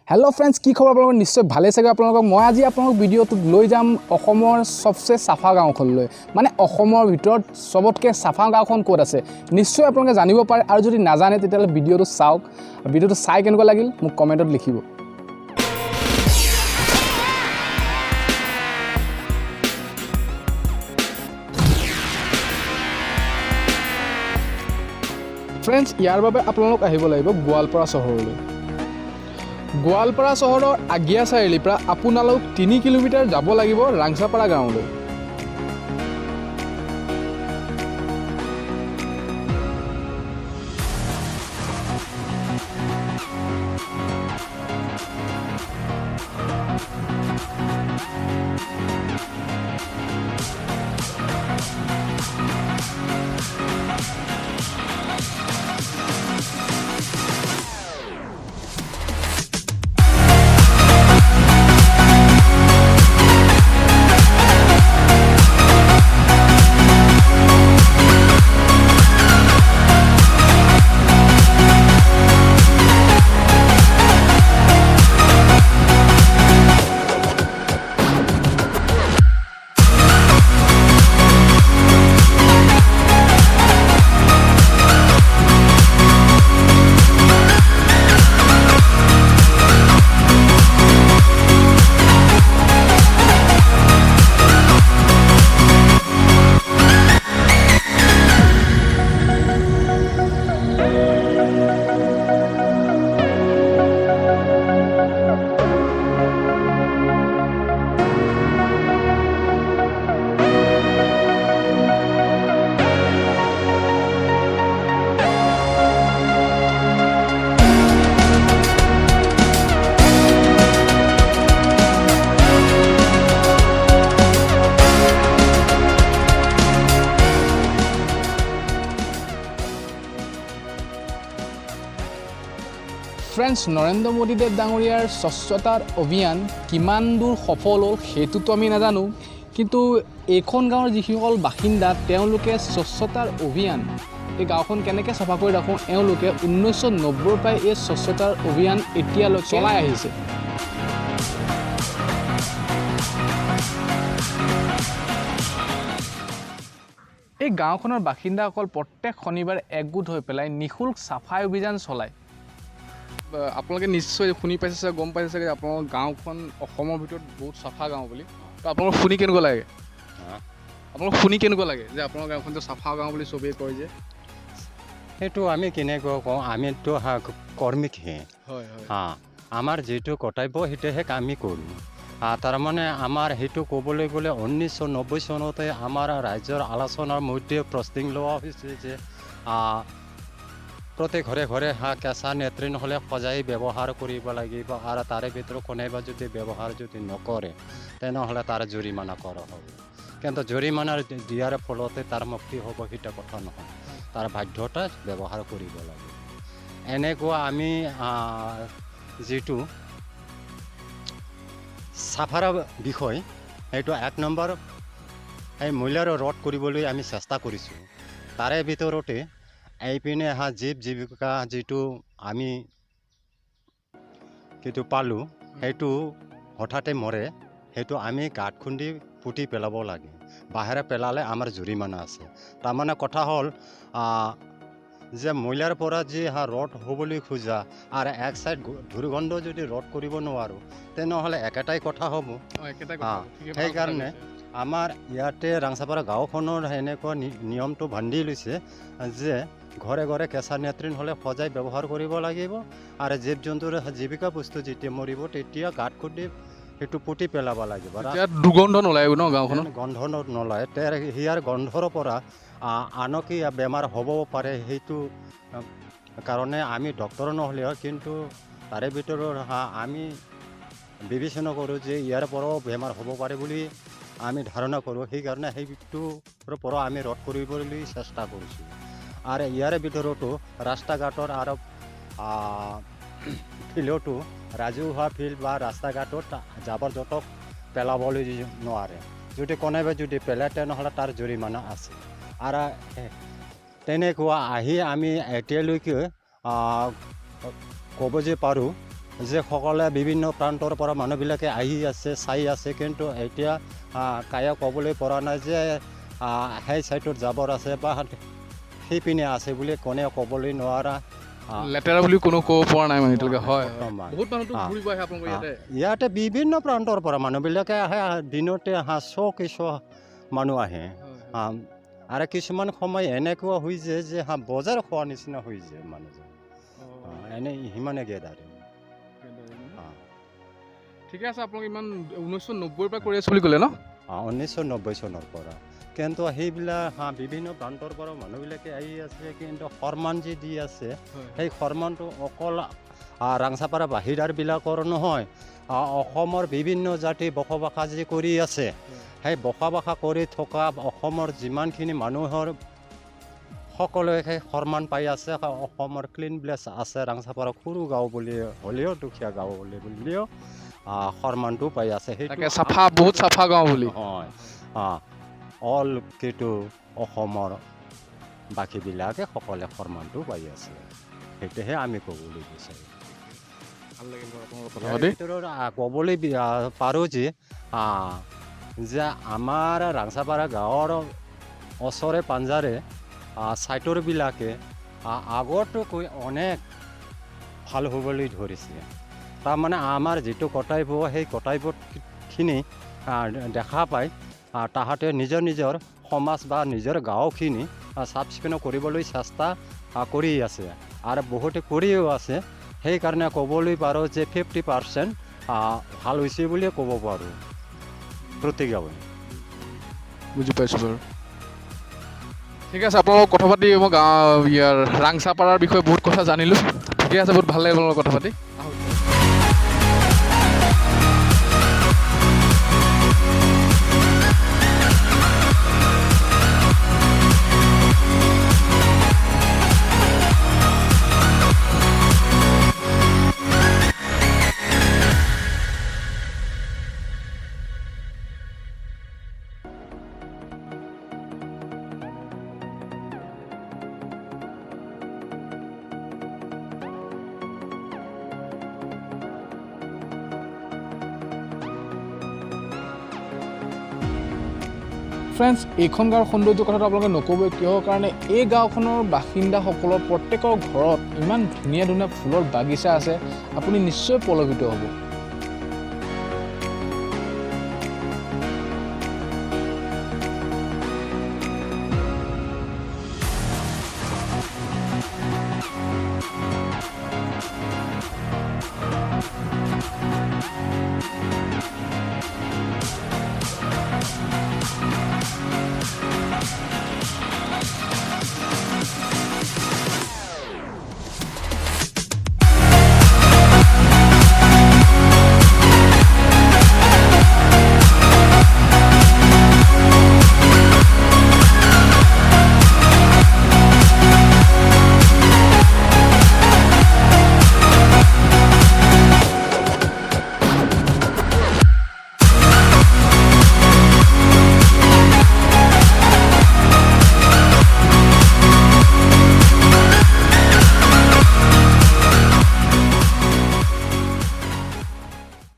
Hello friends की खबर आप निश्चय भाले चागे आप मैं आज आप भिडिओ लै जाम सबसे साफा गाँवखनলৈ माने भर सबतके साफा गाँव कत आछे निश्चय आप जानिब पारे और जो नाजाने भिडिओ चाওক भिडिओ चाई केनेकुवा लागिल मोक कमेन्टत लिखिब। फ्रेंड्स यार बारे आपलोक आहिब लागिब गोवालपारा चहरলৈ। गोवालपारा चहर आगिया चारिआलिर পৰা আপোনালোক 3 কিলোমিটাৰ যাব লাগিব ৰাংচাপাৰা গাঁৱলৈ। फ्रेंड्स नरेंद्र मोदी देव डांगरियार स्वच्छतार अभियान किमान दूर सफल हल हेतुतो आमी नाजानो किन्तु एखन गाँवर जिखिসকল बासिंदा तेनलोके स्वच्छतार अभियान এই গাঁওখন কেনেকৈ চাফা কৰি ৰাখোঁ এওঁলোকে 1990 পৰাই এই স্বচ্ছতাৰ অভিযান এতিয়ালৈ চলাই আহিছে। এই গাঁওখনৰ বাসিন্দাসকল প্ৰত্যেক শনিবাৰে একগোট হৈ পেলাই নিশুল্ক চাফাই অভিযান চলায়। আপোনালোকে নিশ্চয় শুনি পাইছে গম পাইছে চাগে আপোনালোকৰ গাঁওখন অসমৰ ভিতৰত বহুত চাফা গাঁও বুলি। তো আপোনালোক শুনি কেনেকুৱা লাগে আপোনালোক শুনি কেনেকুৱা লাগে যে আপোনালোকৰ গাঁওখন যে চাফা গাঁও বুলি চবেই কয় যে সেইটো আমি কেনেকৈ কওঁ আমিতো কৰ্মীকহে হয় হয় আমাৰ যিটো কৰ্তব্য সেইটোহে আমি কৰোঁ। তাৰমানে আমাৰ সেইটো ক'বলৈ গ'লে 1990 চনতে আমাৰ ৰাজ্যৰ আলোচনাৰ মধ্যে প্ৰস্তুতি লোৱা হৈছে যে প্ৰতি ঘৰে ঘৰে কেঁচা লেট্ৰিন হ'লে সজাই ব্যৱহাৰ কৰিব লাগিব আৰু তাৰে ভিতৰত কোনোবা যদি ব্যৱহাৰ যদি নকৰে তেনেহ'লে তাৰ জৰিমনা কৰা হ'ব। কিন্তু জৰিমনাৰ দিয়াৰ ফলতে তাৰ মুক্তি হ'ব সেইটো কথা নহয়, তাৰ বাধ্যতা ব্যৱহাৰ কৰিব লাগে। এনেকুৱা আমি যিটো চাফাৰ বিষয় সেইটো 1 নম্বৰ এই মহিলাৰ ৰোধ কৰিবলৈ আমি চেষ্টা কৰিছোঁ। তাৰে ভিতৰতে এইপিনে জীৱ জীৱিকা যিটো আমি কিন্তু পালোঁ সেইটো হঠাতে মৰে, সেইটো আমি গাঁত খুন্দি পুতি পেলাব লাগে, বাহিৰে পেলালে আমাৰ জৰিমনা আছে। তাৰমানে কথা হ'ল যে মহিলাৰ পৰা যি ৰোধ হ'বলৈ খোজা আৰু এক চাইড দুৰ্গন্ধ যদি ৰোধ কৰিব নোৱাৰোঁ তেনেহ'লে একেটাই কথা হ'ব। সেইকাৰণে আমাৰ ইয়াতে ৰাংচাপাৰা গাঁওখনৰ এনেকুৱা নিয়মটো বান্ধি লৈছে যে ঘৰে ঘৰে কেঁচা লেট্ৰিন হ'লে সজাই ব্যৱহাৰ কৰিব লাগিব আৰু জীৱ জন্তুৰ জীৱিকা বস্তু যেতিয়া মৰিব তেতিয়া গাঁত খুন্দি সেইটো পুতি পেলাব লাগিব। দুৰ্গন্ধ নোলায় ন গাঁওখনত, গন্ধ নোলায়, ইয়াৰ গন্ধৰ পৰা আনকি বেমাৰ হ'ব পাৰে। সেইটো কাৰণে আমি ডক্তৰ নহ'লেও কিন্তু তাৰে ভিতৰত আমি বিবেচনা কৰোঁ যে ইয়াৰ পৰাও বেমাৰ হ'ব পাৰে বুলি আমি ধাৰণা কৰোঁ। সেইকাৰণে সেইটোৰ পৰা আমি ৰোধ কৰিবলৈ চেষ্টা কৰিছোঁ। আৰু ইয়াৰ ভিতৰতো ৰাস্তা ঘাটৰ আৰু ফিল্ডতো ৰাজহুৱা ফিল্ড বা ৰাস্তা ঘাটত জাবৰ জোঁথৰ পেলাবলৈ নোৱাৰে। যদি কোনোবাই যদি পেলায় তেনেহ'লে তাৰ জৰিমনা আছে। আৰু তেনেকুৱা আহি আমি এতিয়ালৈকে ক'ব যে পাৰোঁ যে সকলে বিভিন্ন প্ৰান্তৰ পৰা মানুহবিলাকে আহি আছে চাই আছে, কিন্তু এতিয়া কায়ে ক'বলৈ পৰা নাই যে সেই ছাইডত জাবৰ আছে বা সেইপিনে আছে বুলি কোনে ক'বলৈ নোৱাৰা। লেতেৰা বুলি কোনো ক'ব পৰা নাই মানে এতিয়ালৈকে। হয়, বৰ্তমান। বহুত মানুহতো ঘূৰিব আহে আপোনালোকৰ ইয়াতে। ইয়াতে বিভিন্ন প্ৰান্তৰ পৰা মানুহবিলাকে আহে, দিনতে 100 মানুহ আহে। আৰু কিছুমান সময় এনেকুৱা হৈ যায় যে বজাৰ খোৱা নিচিনা হৈ যায় মানুহজন। এনেই সিমানে গেদাৰে। ঠিকে আছে, আপোনালোকে ইমান 1990ৰ পৰা কৰি আছে বুলি ক'লে ন? 1990 চনৰ পৰা। কিন্তু সেইবিলাক বিভিন্ন প্ৰান্তৰ পৰা মানুহবিলাকে আহি আছে, কিন্তু সন্মান যি দি আছে সেই সন্মানটো অকল ৰাংচাপাৰা বাহিৰাৰবিলাকৰ নহয়, অসমৰ বিভিন্ন জাতি বসবাস যি কৰি আছে, সেই বসবাস কৰি থকা অসমৰ যিমানখিনি মানুহৰ সকলোৱে সেই সন্মান পাই আছে। অসমৰ ক্লিন প্লেচ আছে, ৰাংচাপাৰা সৰু গাঁও বুলি হ'লেও, দুখীয়া গাঁও বুলিও সন্মানটো পাই আছে। তাকে চাফা, বহুত চাফা গাঁও বুলি। হয়, অল কিন্তু অসমৰ বাকীবিলাকে সকলে সন্মানটো পাই আছে, সেইটোহে আমি ক'বলৈ বিচাৰোঁ। ভাল লাগিল ক'বলৈ পাৰোঁ যে আমাৰ ৰাংচাপাৰা গাঁৱৰ ওচৰে পাঁজৰে ছাইটৰবিলাকে আগতকৈ অনেক ভাল হ'বলৈ ধৰিছে। তাৰমানে আমাৰ যিটো কৰ্তব্য, সেই কৰ্তব্যখিনি দেখা পায় তাহাঁতে নিজৰ নিজৰ সমাজ বা নিজৰ গাঁওখিনি চাফ চিকুণ কৰিবলৈ চেষ্টা কৰি আছে, আৰু বহুতে কৰিও আছে। সেইকাৰণে ক'বলৈ পাৰোঁ যে 50% ভাল হৈছে বুলিয়ে ক'ব পাৰোঁ প্ৰতি গাঁৱে। বুজি পাইছোঁ বাৰু। ঠিক আছে, আপোনালোকক কথা পাতি মই ইয়াৰ ৰাংচাপাৰাৰ বিষয়ে বহুত কথা জানিলোঁ। ঠিকে আছে, বহুত ভাল লাগিল আপোনালোকৰ কথা পাতি। ফ্ৰেণ্ডছ, এইখন গাঁৱৰ সৌন্দৰ্যৰ কথাটো আপোনালোকে নক'বই, কিহৰ কাৰণে এই গাঁওখনৰ বাসিন্দাসকলৰ প্ৰত্যেকৰ ঘৰত ইমান ধুনীয়া ধুনীয়া ফুলৰ বাগিচা আছে, আপুনি নিশ্চয় পলভিত হ'ব।